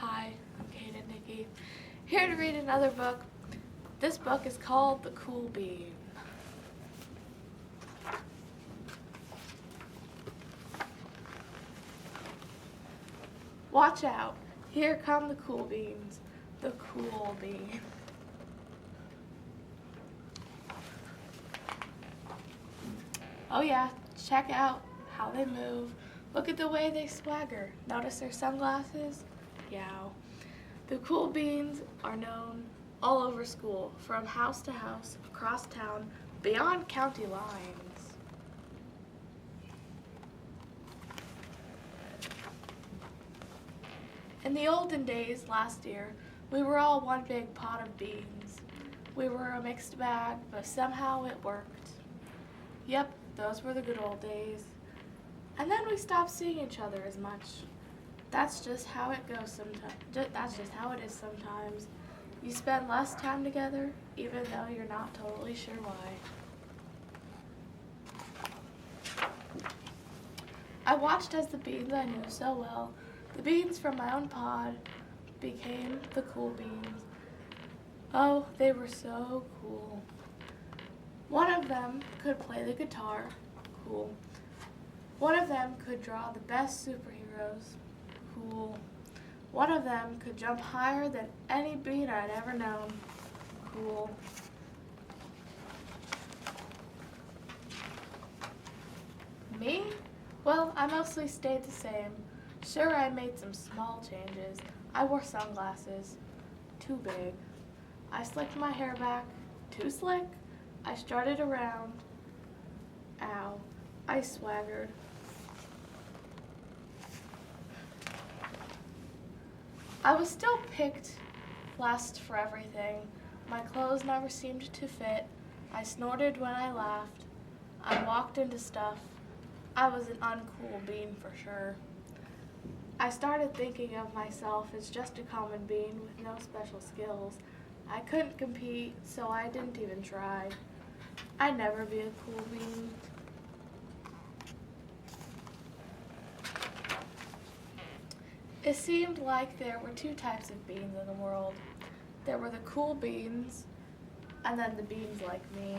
Hi, I'm Kaedyn Dickey, here to read another book. This book is called The Cool Bean. Watch out, here come the cool beans. The cool bean. Oh yeah, check out how they move. Look at the way they swagger. Notice their sunglasses? Yow. The cool beans are known all over school, from house to house, across town, beyond county lines. In the olden days, last year, we were all one big pot of beans. We were a mixed bag, but somehow it worked. Yep, those were the good old days. And then we stopped seeing each other as much. That's just how it goes sometimes. That's just how it is sometimes. You spend less time together, even though you're not totally sure why. I watched as the beans I knew so well, the beans from my own pod, became the cool beans. Oh, they were so cool. One of them could play the guitar, cool. One of them could draw the best superheroes, cool. One of them could jump higher than any bean I'd ever known, cool. Me? Well, I mostly stayed the same. Sure, I made some small changes. I wore sunglasses, too big. I slicked my hair back, too slick. I strutted around. Ow. I swaggered. I was still picked last for everything. My clothes never seemed to fit. I snorted when I laughed. I walked into stuff. I was an uncool bean for sure. I started thinking of myself as just a common bean with no special skills. I couldn't compete, so I didn't even try. I'd never be a cool bean. It seemed like there were two types of beans in the world. There were the cool beans, and then the beans like me.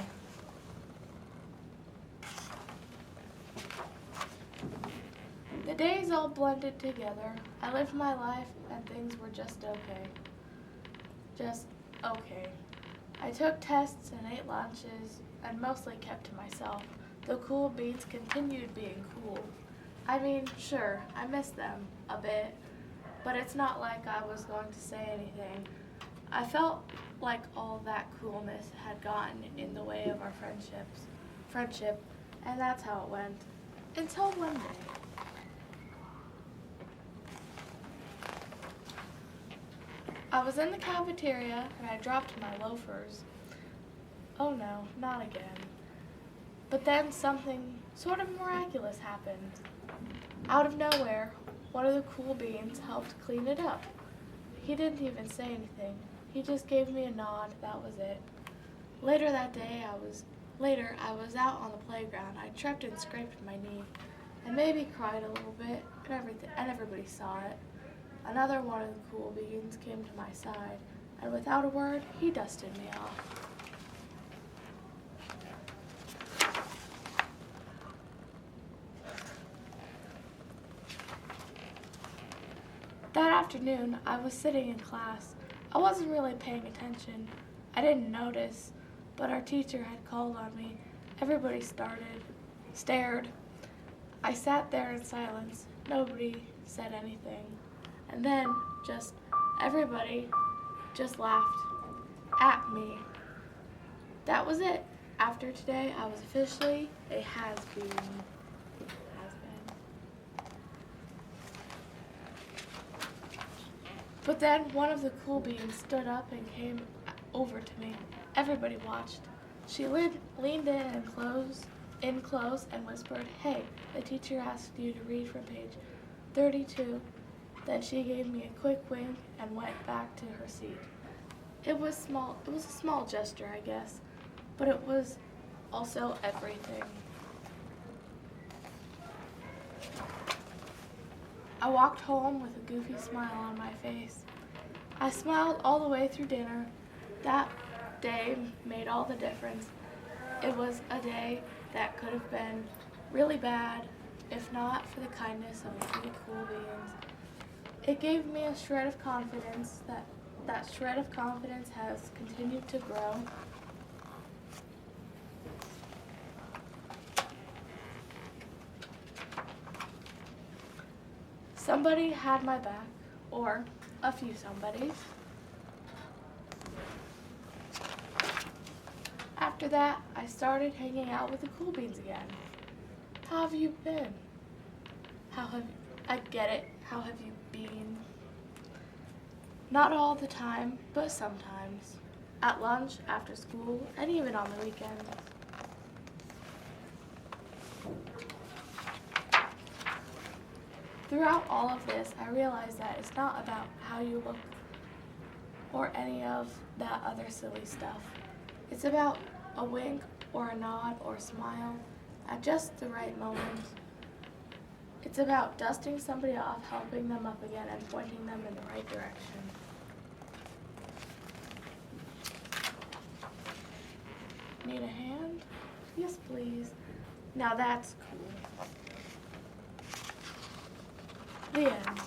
The days all blended together. I lived my life, and things were just okay. Just okay. I took tests and ate lunches, and mostly kept to myself. The cool beans continued being cool. I mean, sure, I missed them a bit, but it's not like I was going to say anything. I felt like all that coolness had gotten in the way of our friendship, and that's how it went. Until one day. I was in the cafeteria and I dropped my loafers. Oh no, not again. But then something sort of miraculous happened. Out of nowhere, one of the cool beans helped clean it up. He didn't even say anything. He just gave me a nod, that was it. Later that day, I was out on the playground. I tripped and scraped my knee. I maybe cried a little bit, and everybody saw it. Another one of the cool beans came to my side, and without a word, he dusted me off. That afternoon, I was sitting in class. I wasn't really paying attention. I didn't notice, but our teacher had called on me. Everybody stared. I sat there in silence. Nobody said anything. And then, everybody just laughed at me. That was it. After today, I was officially a has-been. But then one of the cool beans stood up and came over to me. Everybody watched. She leaned in close and whispered, "Hey, the teacher asked you to read from page 32. Then she gave me a quick wink and went back to her seat. It was a small gesture, I guess, but it was also everything. I walked home with a goofy smile on my face. I smiled all the way through dinner. That day made all the difference. It was a day that could have been really bad if not for the kindness of a few cool beans. It gave me a shred of confidence. That shred of confidence has continued to grow. Somebody had my back, or a few somebodies. After that, I started hanging out with the cool beans again. How have you been? I get it. How have you been? Not all the time, but sometimes. At lunch, after school, and even on the weekends. Throughout all of this, I realized that it's not about how you look or any of that other silly stuff. It's about a wink or a nod or a smile at just the right moment. It's about dusting somebody off, helping them up again, and pointing them in the right direction. Need a hand? Yes, please. Now that's cool. The end.